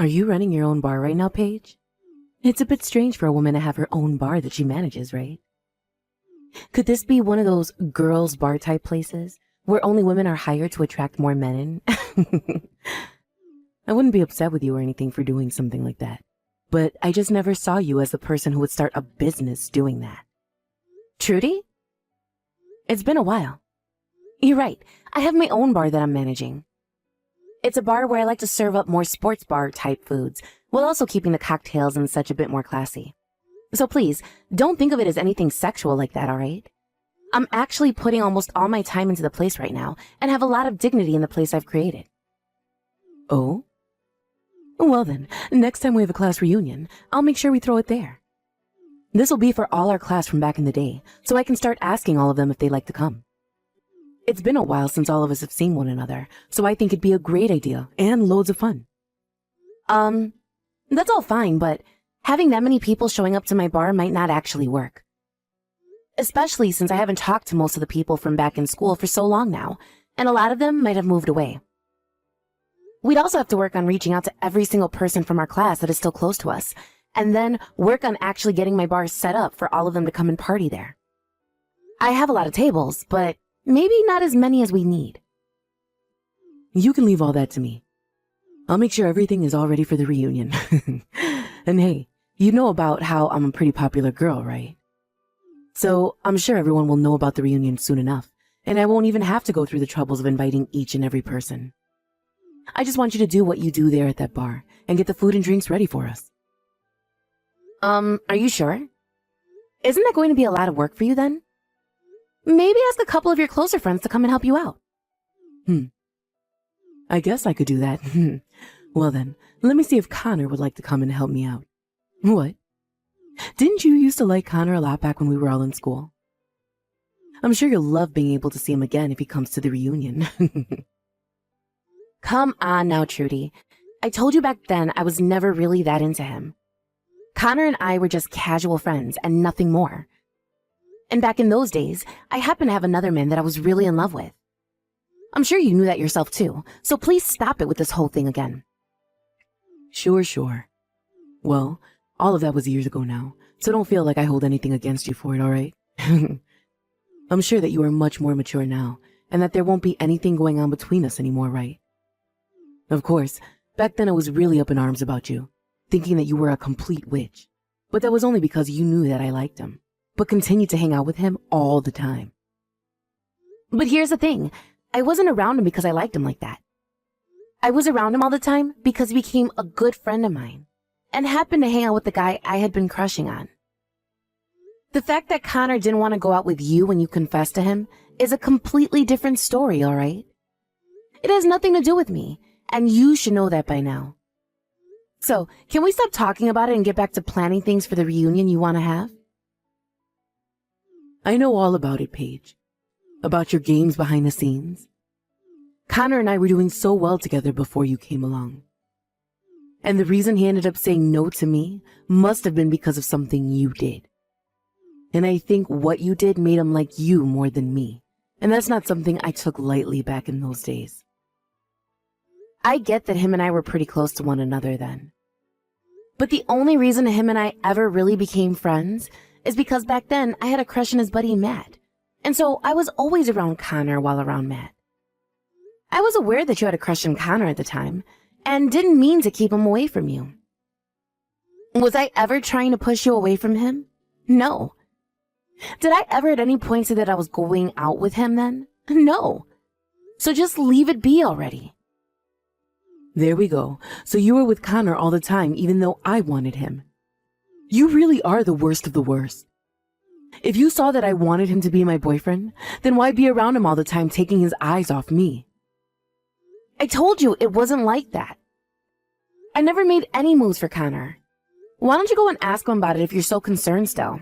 Are you running your own bar right now, Paige? It's a bit strange for a woman to have her own bar that she manages, right? Could this be one of those girls' bar type places where only women are hired to attract more men in? I wouldn't be upset with you or anything for doing something like that, but I just never saw you as the person who would start a business doing that. Trudy? It's been a while. You're right. I have my own bar that I'm managing. It's a bar where I like to serve up more sports bar type foods, while also keeping the cocktails and such a bit more classy. So please, don't think of it as anything sexual like that, alright? I'm actually putting almost all my time into the place right now, and have a lot of dignity in the place I've created. Oh? Well then, next time we have a class reunion, I'll make sure we throw it there. This will be for all our class from back in the day, so I can start asking all of them if they'd like to come. It's been a while since all of us have seen one another, so I think it'd be a great idea, and loads of fun. That's all fine, but having that many people showing up to my bar might not actually work. Especially since I haven't talked to most of the people from back in school for so long now, and a lot of them might have moved away. We'd also have to work on reaching out to every single person from our class that is still close to us, and then work on actually getting my bar set up for all of them to come and party there. I have a lot of tables, but maybe not as many as we need. You can leave all that to me. I'll make sure everything is all ready for the reunion. And hey, you know about how I'm a pretty popular girl, right? So I'm sure everyone will know about the reunion soon enough, and I won't even have to go through the troubles of inviting each and every person. I just want you to do what you do there at that bar and get the food and drinks ready for us. Are you sure? Isn't that going to be a lot of work for you then? Maybe ask a couple of your closer friends to come and help you out. I guess I could do that. Well then, let me see if Connor would like to come and help me out. What? Didn't you used to like Connor a lot back when we were all in school? I'm sure you'll love being able to see him again if he comes to the reunion. Come on now, Trudy. I told you back then I was never really that into him. Connor and I were just casual friends and nothing more. And back in those days, I happened to have another man that I was really in love with. I'm sure you knew that yourself too, so please stop it with this whole thing again. Sure. Well, all of that was years ago now, so don't feel like I hold anything against you for it, alright? I'm sure that you are much more mature now, and that there won't be anything going on between us anymore, right? Of course, back then I was really up in arms about you, thinking that you were a complete witch. But that was only because you knew that I liked him, but continued to hang out with him all the time. But here's the thing, I wasn't around him because I liked him like that. I was around him all the time because he became a good friend of mine, and happened to hang out with the guy I had been crushing on. The fact that Connor didn't want to go out with you when you confessed to him is a completely different story, alright? It has nothing to do with me, and you should know that by now. So, can we stop talking about it and get back to planning things for the reunion you want to have? I know all about it, Paige. About your games behind the scenes. Connor and I were doing so well together before you came along. And the reason he ended up saying no to me must have been because of something you did. And I think what you did made him like you more than me. And that's not something I took lightly back in those days. I get that him and I were pretty close to one another then. But the only reason him and I ever really became friends is because back then I had a crush on his buddy Matt. And so I was always around Connor while around Matt. I was aware that you had a crush on Connor at the time, and didn't mean to keep him away from you. Was I ever trying to push you away from him? No. Did I ever at any point say that I was going out with him then? No. So just leave it be already. There we go. So you were with Connor all the time even though I wanted him. You really are the worst of the worst. If you saw that I wanted him to be my boyfriend, then why be around him all the time taking his eyes off me? I told you it wasn't like that. I never made any moves for Connor. Why don't you go and ask him about it if you're so concerned still?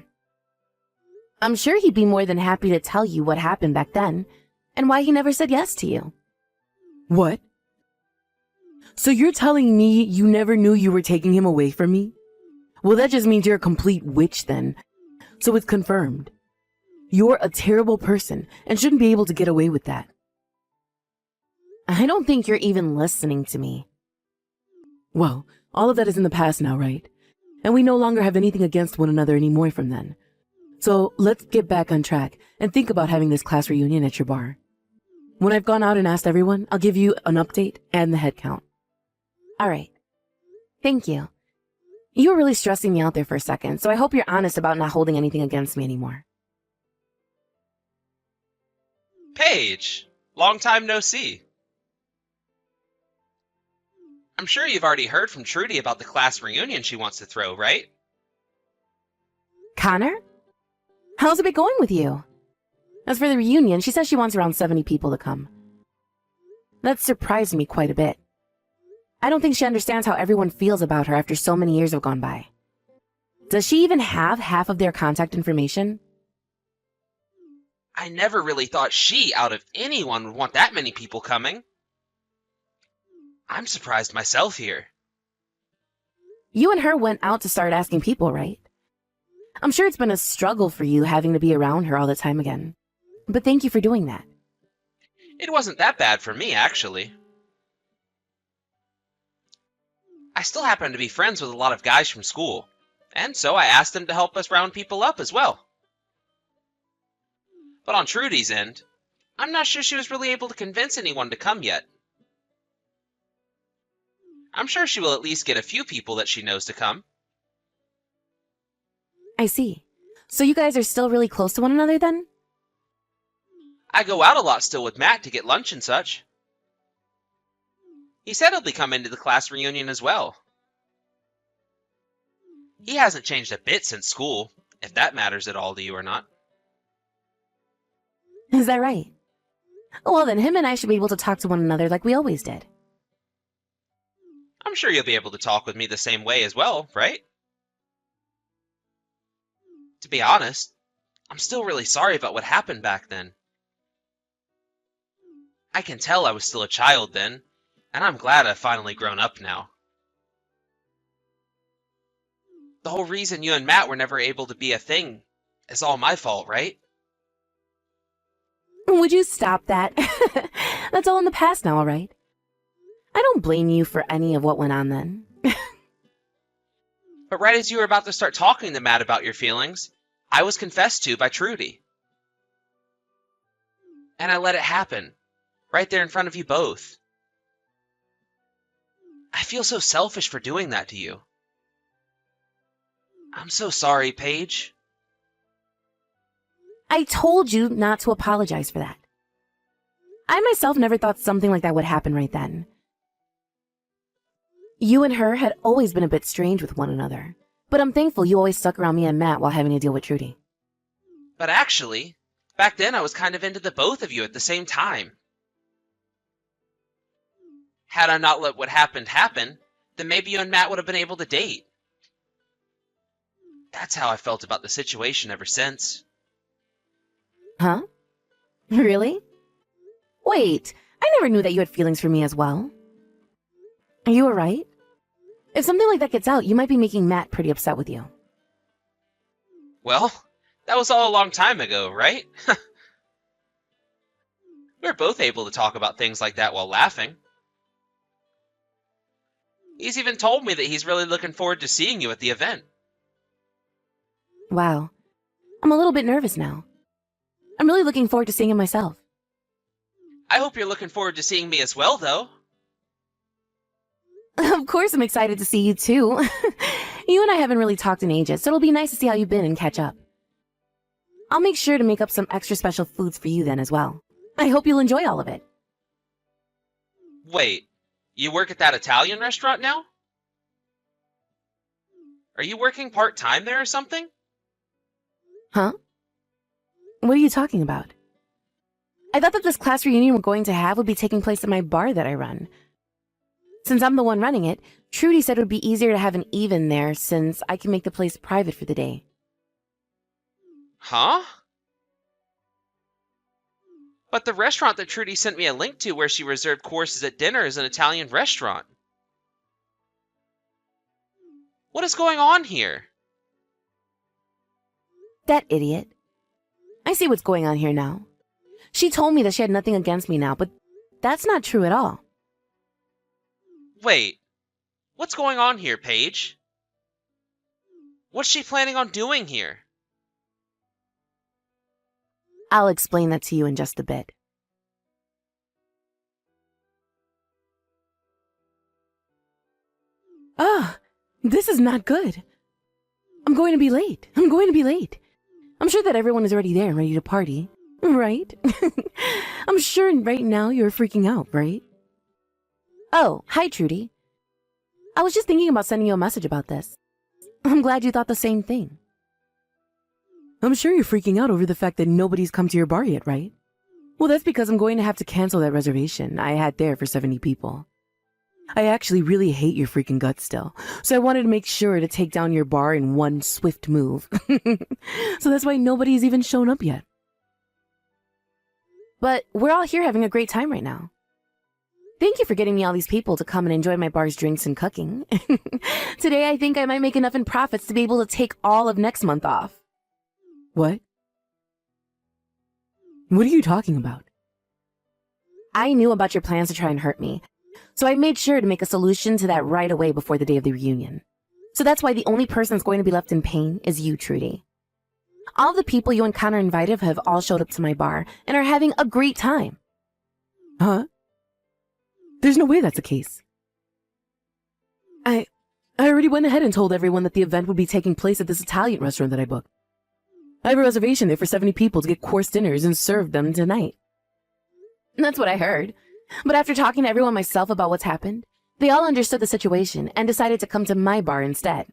I'm sure he'd be more than happy to tell you what happened back then, and why he never said yes to you. What? So you're telling me you never knew you were taking him away from me? Well, that just means you're a complete witch then. So it's confirmed. You're a terrible person and shouldn't be able to get away with that. I don't think you're even listening to me. Well, All of that is in the past now, right? And we no longer have anything against one another anymore from then. So let's get back on track and think about having this class reunion at your bar. When I've gone out and asked everyone, I'll give you an update and the head count. All right. Thank you. You were really stressing me out there for a second, so I hope you're honest about not holding anything against me anymore. Paige! Long time no see. I'm sure you've already heard from Trudy about the class reunion she wants to throw, right? Connor? How's it been going with you? As for the reunion, she says she wants around 70 people to come. That surprised me quite a bit. I don't think she understands how everyone feels about her after so many years have gone by. Does she even have half of their contact information? I never really thought she, out of anyone, would want that many people coming. I'm surprised myself here. You and her went out to start asking people, right? I'm sure it's been a struggle for you having to be around her all the time again. But thank you for doing that. It wasn't that bad for me, actually. I still happen to be friends with a lot of guys from school, and so I asked them to help us round people up as well. But on Trudy's end, I'm not sure she was really able to convince anyone to come yet. I'm sure she will at least get a few people that she knows to come. I see. So you guys are still really close to one another then? I go out a lot still with Matt to get lunch and such. He said he'll be coming to the class reunion as well. He hasn't changed a bit since school, if that matters at all to you or not. Is that right? Well, then him and I should be able to talk to one another like we always did. I'm sure you'll be able to talk with me the same way as well, right? To be honest, I'm still really sorry about what happened back then. I can tell I was still a child then, and I'm glad I've finally grown up now. The whole reason you and Matt were never able to be a thing is all my fault, right? Would you stop that? That's all in the past now, all right? I don't blame you for any of what went on then. But right as you were about to start talking to Matt about your feelings, I was confessed to by Trudy. And I let it happen, right there in front of you both. I feel so selfish for doing that to you. I'm so sorry, Paige. I told you not to apologize for that. I myself never thought something like that would happen right then. You and her had always been a bit strange with one another, but I'm thankful you always stuck around me and Matt while having to deal with Trudy. But actually, back then I was kind of into the both of you at the same time. Had I not let what happened happen, then maybe you and Matt would have been able to date. That's how I felt about the situation ever since. Huh? Really? Wait, I never knew that you had feelings for me as well. Are you alright? If something like that gets out, you might be making Matt pretty upset with you. Well, that was all a long time ago, right? We were both able to talk about things like that while laughing. He's even told me that he's really looking forward to seeing you at the event. Wow. I'm a little bit nervous now. I'm really looking forward to seeing him myself. I hope you're looking forward to seeing me as well, though. Of course I'm excited to see you too. You and I haven't really talked in ages, so it'll be nice to see how you've been and catch up. I'll make sure to make up some extra special foods for you then as well. I hope you'll enjoy all of it. Wait, you work at that Italian restaurant now? Are you working part-time there or something? Huh? What are you talking about? I thought that this class reunion we're going to have would be taking place at my bar that I run. Since I'm the one running it, Trudy said it would be easier to have an even there since I can make the place private for the day. Huh? But the restaurant that Trudy sent me a link to where she reserved courses at dinner is an Italian restaurant. What is going on here? That idiot. I see what's going on here now. She told me that she had nothing against me now, but that's not true at all. Wait, What's going on here, Paige? What's she planning on doing here? I'll explain that to you in just a bit. Ah, this is not good. I'm going to be late. I'm sure that everyone is already there and ready to party, right? I'm sure right now you're freaking out, right? Oh, hi, Trudy. I was just thinking about sending you a message about this. I'm glad you thought the same thing. I'm sure you're freaking out over the fact that nobody's come to your bar yet, right? Well, that's because I'm going to have to cancel that reservation I had there for 70 people. I actually really hate your freaking guts still, so I wanted to make sure to take down your bar in one swift move. So that's why nobody's even shown up yet. But we're all here having a great time right now. Thank you for getting me all these people to come and enjoy my bar's drinks and cooking. Today I think I might make enough in profits to be able to take all of next month off. What? What are you talking about? I knew about your plans to try and hurt me, so I made sure to make a solution to that right away before the day of the reunion. So that's why the only person that's going to be left in pain is you, Trudy. All of the people you and Connor invited have all showed up to my bar and are having a great time. Huh? There's no way that's the case. I already went ahead and told everyone that the event would be taking place at this Italian restaurant that I booked. I have a reservation there for 70 people to get course dinners and serve them tonight. That's what I heard. But after talking to everyone myself about what's happened, they all understood the situation and decided to come to my bar instead.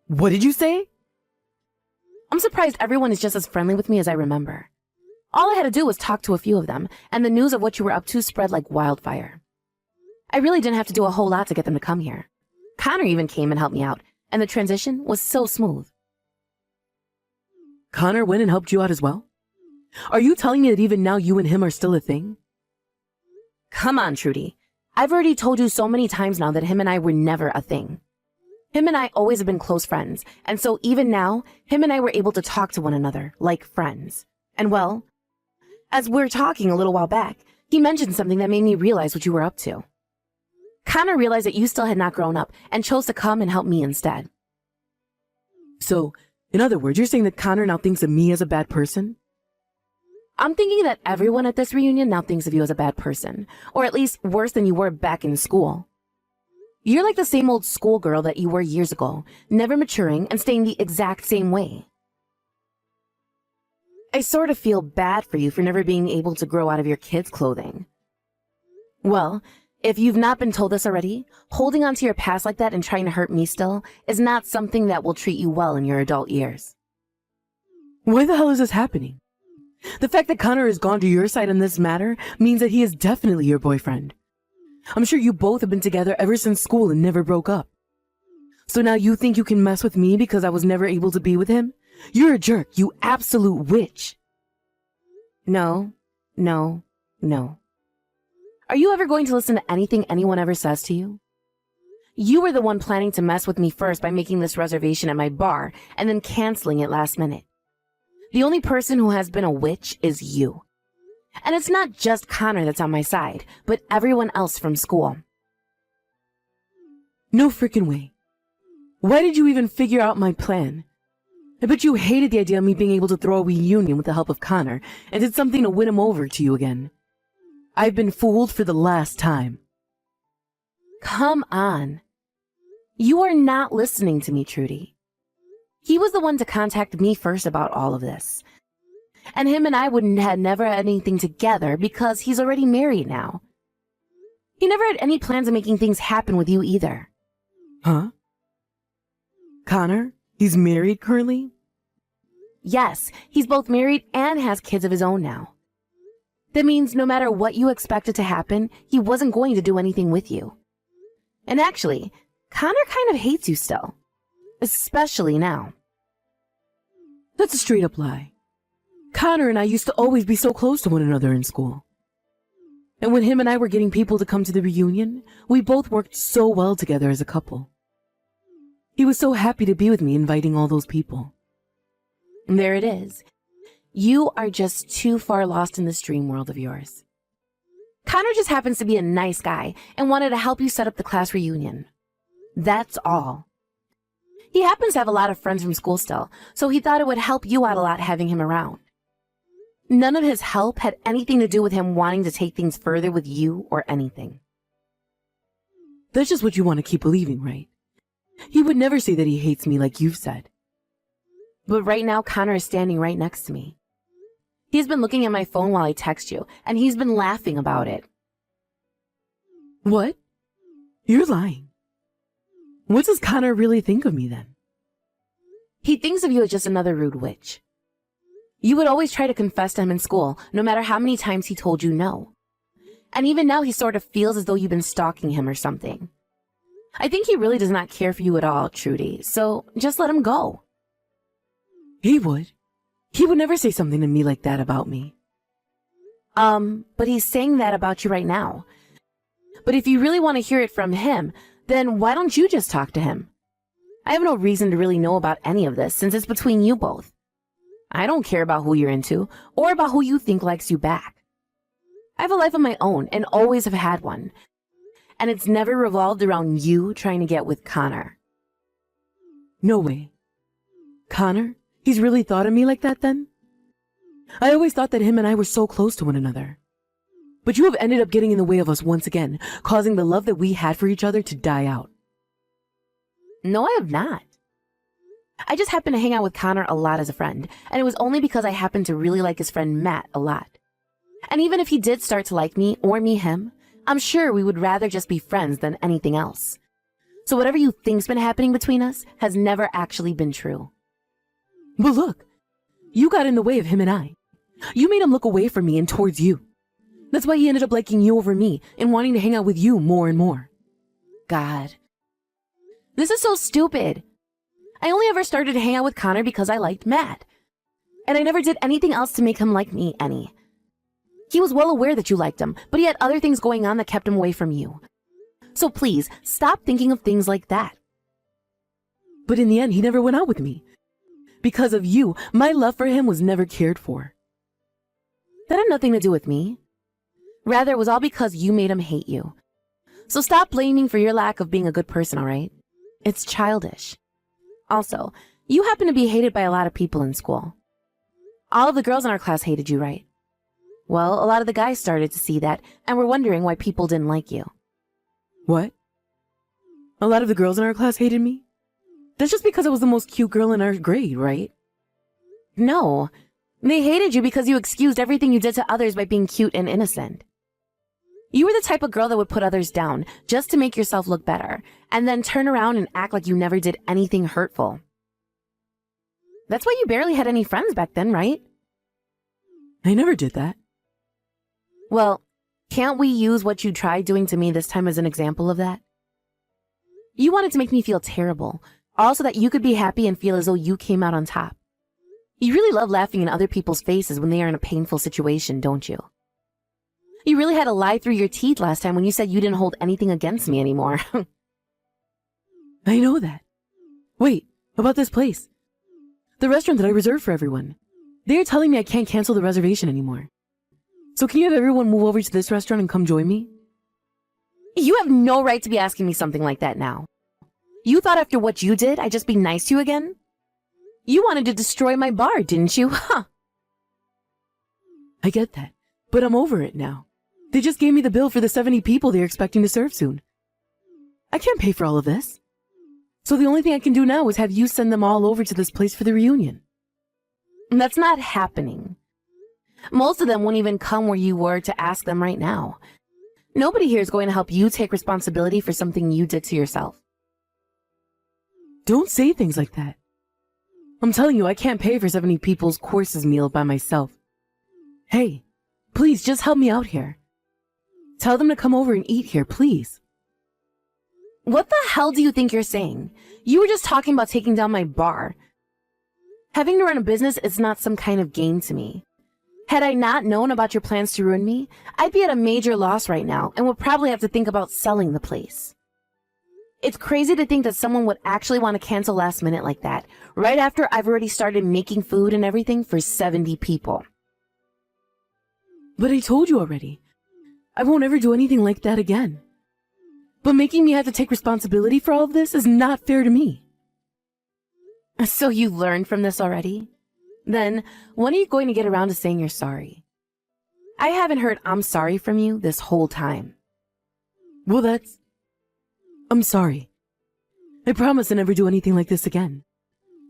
What did you say? I'm surprised everyone is just as friendly with me as I remember. All I had to do was talk to a few of them, and the news of what you were up to spread like wildfire. I really didn't have to do a whole lot to get them to come here. Connor even came and helped me out, and the transition was so smooth. Connor went and helped you out as well? Are you telling me that even now you and him are still a thing? Come on, Trudy. I've already told you so many times now that him and I were never a thing. Him and I always have been close friends, and so even now, him and I were able to talk to one another like friends. And well, as we were talking a little while back, he mentioned something that made me realize what you were up to. Connor realized that you still had not grown up and chose to come and help me instead. So, in other words, you're saying that Connor now thinks of me as a bad person? I'm thinking that everyone at this reunion now thinks of you as a bad person, or at least worse than you were back in school. You're like the same old schoolgirl that you were years ago, never maturing and staying the exact same way. I sort of feel bad for you for never being able to grow out of your kids' clothing. Well, if you've not been told this already, holding on to your past like that and trying to hurt me still is not something that will treat you well in your adult years. Why the hell is this happening? The fact that Connor has gone to your side on this matter means that he is definitely your boyfriend. I'm sure you both have been together ever since school and never broke up. So now you think you can mess with me because I was never able to be with him? You're a jerk, you absolute witch. No. Are you ever going to listen to anything anyone ever says to you? You were the one planning to mess with me first by making this reservation at my bar and then canceling it last minute. The only person who has been a witch is you. And it's not just Connor that's on my side, but everyone else from school. No frickin' way. Why did you even figure out my plan? I bet you hated the idea of me being able to throw a reunion with the help of Connor and did something to win him over to you again. I've been fooled for the last time. Come on. You are not listening to me, Trudy. He was the one to contact me first about all of this. And him and I wouldn't have never had anything together because he's already married now. He never had any plans of making things happen with you either. Huh? Connor? He's married currently? Yes, he's both married and has kids of his own now. That means no matter what you expected to happen, he wasn't going to do anything with you. And actually, Connor kind of hates you still. Especially now. That's a straight up lie. Connor and I used to always be so close to one another in school. And when him and I were getting people to come to the reunion, we both worked so well together as a couple. He was so happy to be with me inviting all those people. There it is. You are just too far lost in this dream world of yours. Connor just happens to be a nice guy and wanted to help you set up the class reunion. That's all. He happens to have a lot of friends from school still, so he thought it would help you out a lot having him around. None of his help had anything to do with him wanting to take things further with you or anything. That's just what you want to keep believing, right? He would never say that he hates me like you've said. But right now, Connor is standing right next to me. He's been looking at my phone while I text you, and he's been laughing about it. What? You're lying. What does Connor really think of me then? He thinks of you as just another rude witch. You would always try to confess to him in school, no matter how many times he told you no. And even now he sort of feels as though you've been stalking him or something. I think he really does not care for you at all, Trudy, so just let him go. He would. He would never say something to me like that about me. But he's saying that about you right now. But if you really want to hear it from him, then why don't you just talk to him? I have no reason to really know about any of this since it's between you both. I don't care about who you're into or about who you think likes you back. I have a life of my own and always have had one. And it's never revolved around you trying to get with Connor. No way. Connor? He's really thought of me like that then? I always thought that him and I were so close to one another. But you have ended up getting in the way of us once again, causing the love that we had for each other to die out. No, I have not. I just happen to hang out with Connor a lot as a friend, and it was only because I happened to really like his friend Matt a lot. And even if he did start to like me or me him, I'm sure we would rather just be friends than anything else. So whatever you think's been happening between us has never actually been true. But look, you got in the way of him and I. You made him look away from me and towards you. That's why he ended up liking you over me and wanting to hang out with you more and more. God. This is so stupid. I only ever started to hang out with Connor because I liked Matt. And I never did anything else to make him like me any. He was well aware that you liked him, but he had other things going on that kept him away from you. So please, stop thinking of things like that. But in the end, he never went out with me. Because of you, my love for him was never cared for. That had nothing to do with me. Rather, it was all because you made him hate you. So stop blaming for your lack of being a good person, all right? It's childish. Also, you happen to be hated by a lot of people in school. All of the girls in our class hated you, right? Well, a lot of the guys started to see that and were wondering why people didn't like you. What? A lot of the girls in our class hated me? That's just because I was the most cute girl in our grade, right? No, they hated you because you excused everything you did to others by being cute and innocent. You were the type of girl that would put others down just to make yourself look better, and then turn around and act like you never did anything hurtful. That's why you barely had any friends back then, right? I never did that. Well, can't we use what you tried doing to me this time as an example of that? You wanted to make me feel terrible, all so that you could be happy and feel as though you came out on top. You really love laughing in other people's faces when they are in a painful situation, don't you? You really had to lie through your teeth last time when you said you didn't hold anything against me anymore. I know that. Wait, about this place. The restaurant that I reserved for everyone. They are telling me I can't cancel the reservation anymore. So can you have everyone move over to this restaurant and come join me? You have no right to be asking me something like that now. You thought after what you did, I'd just be nice to you again? You wanted to destroy my bar, didn't you? Huh? I get that, but I'm over it now. They just gave me the bill for the 70 people they're expecting to serve soon. I can't pay for all of this. So the only thing I can do now is have you send them all over to this place for the reunion. That's not happening. Most of them won't even come where you were to ask them right now. Nobody here is going to help you take responsibility for something you did to yourself. Don't say things like that. I'm telling you, I can't pay for 70 people's courses meal by myself. Hey, please just help me out here. Tell them to come over and eat here, please. What the hell do you think you're saying? You were just talking about taking down my bar. Having to run a business is not some kind of game to me. Had I not known about your plans to ruin me, I'd be at a major loss right now and would probably have to think about selling the place. It's crazy to think that someone would actually want to cancel last minute like that, right after I've already started making food and everything for 70 people. But I told you already. I won't ever do anything like that again. But making me have to take responsibility for all of this is not fair to me. So you learned from this already? Then, when are you going to get around to saying you're sorry? I haven't heard "I'm sorry" from you this whole time. Well, I'm sorry. I promise to never do anything like this again.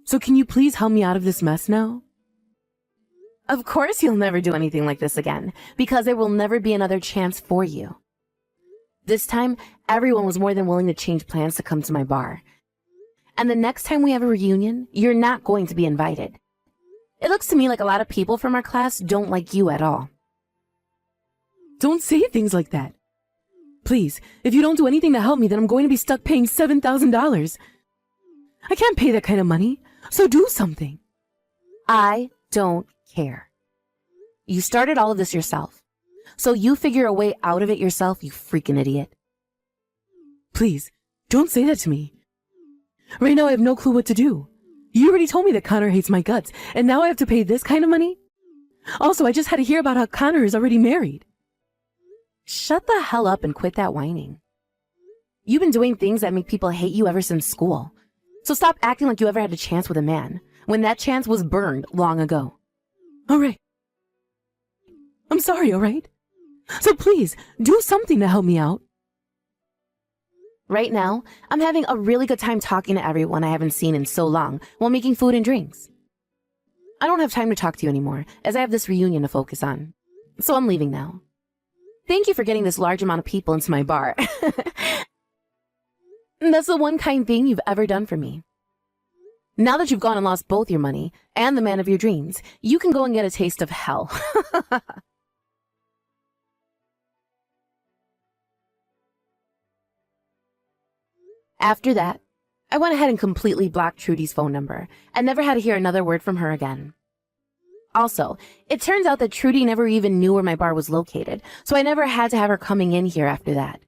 So can you please help me out of this mess now? Of course you'll never do anything like this again, because there will never be another chance for you. This time, everyone was more than willing to change plans to come to my bar. And the next time we have a reunion, you're not going to be invited. It looks to me like a lot of people from our class don't like you at all. Don't say things like that. Please, if you don't do anything to help me, then I'm going to be stuck paying $7,000. I can't pay that kind of money, so do something. I don't care. You started all of this yourself, so you figure a way out of it yourself, you freaking idiot. Please, don't say that to me. Right now I have no clue what to do. You already told me that Connor hates my guts, and now I have to pay this kind of money? Also, I just had to hear about how Connor is already married. Shut the hell up and quit that whining. You've been doing things that make people hate you ever since school. So stop acting like you ever had a chance with a man, when that chance was burned long ago. All right. I'm sorry, all right? So please, do something to help me out. Right now, I'm having a really good time talking to everyone I haven't seen in so long while making food and drinks. I don't have time to talk to you anymore, as I have this reunion to focus on. So I'm leaving now. Thank you for getting this large amount of people into my bar. That's the one kind thing you've ever done for me. Now that you've gone and lost both your money and the man of your dreams, you can go and get a taste of hell. After that, I went ahead and completely blocked Trudy's phone number and never had to hear another word from her again. Also, it turns out that Trudy never even knew where my bar was located, so I never had to have her coming in here after that.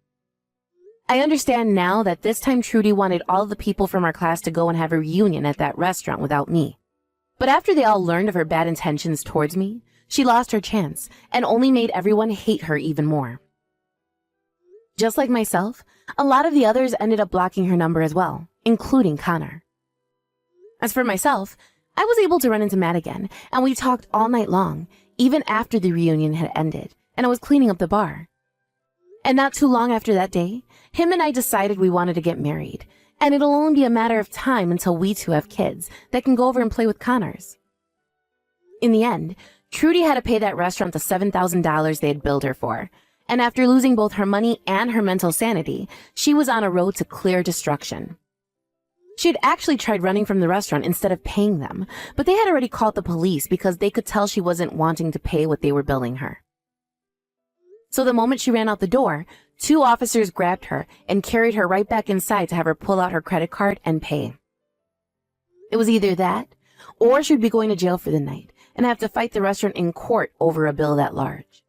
I understand now that this time Trudy wanted all the people from our class to go and have a reunion at that restaurant without me. But after they all learned of her bad intentions towards me, she lost her chance and only made everyone hate her even more. Just like myself, a lot of the others ended up blocking her number as well, including Connor. As for myself, I was able to run into Matt again, and we talked all night long, even after the reunion had ended, and I was cleaning up the bar. And not too long after that day, him and I decided we wanted to get married, and it'll only be a matter of time until we two have kids that can go over and play with Connors. In the end, Trudy had to pay that restaurant the $7,000 they had billed her for, and after losing both her money and her mental sanity, she was on a road to clear destruction. She had actually tried running from the restaurant instead of paying them, but they had already called the police because they could tell she wasn't wanting to pay what they were billing her. So the moment she ran out the door, 2 officers grabbed her and carried her right back inside to have her pull out her credit card and pay. It was either that, or she'd be going to jail for the night and have to fight the restaurant in court over a bill that large.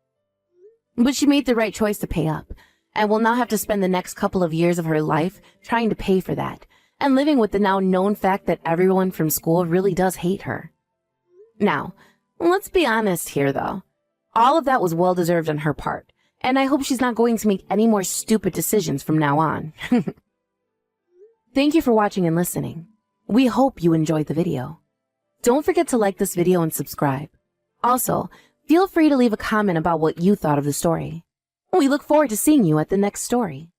But she made the right choice to pay up, and will now have to spend the next couple of years of her life trying to pay for that, and living with the now known fact that everyone from school really does hate her. Now, let's be honest here though. All of that was well deserved on her part, and I hope she's not going to make any more stupid decisions from now on. Thank you for watching and listening. We hope you enjoyed the video. Don't forget to like this video and subscribe. Also, feel free to leave a comment about what you thought of the story. We look forward to seeing you at the next story.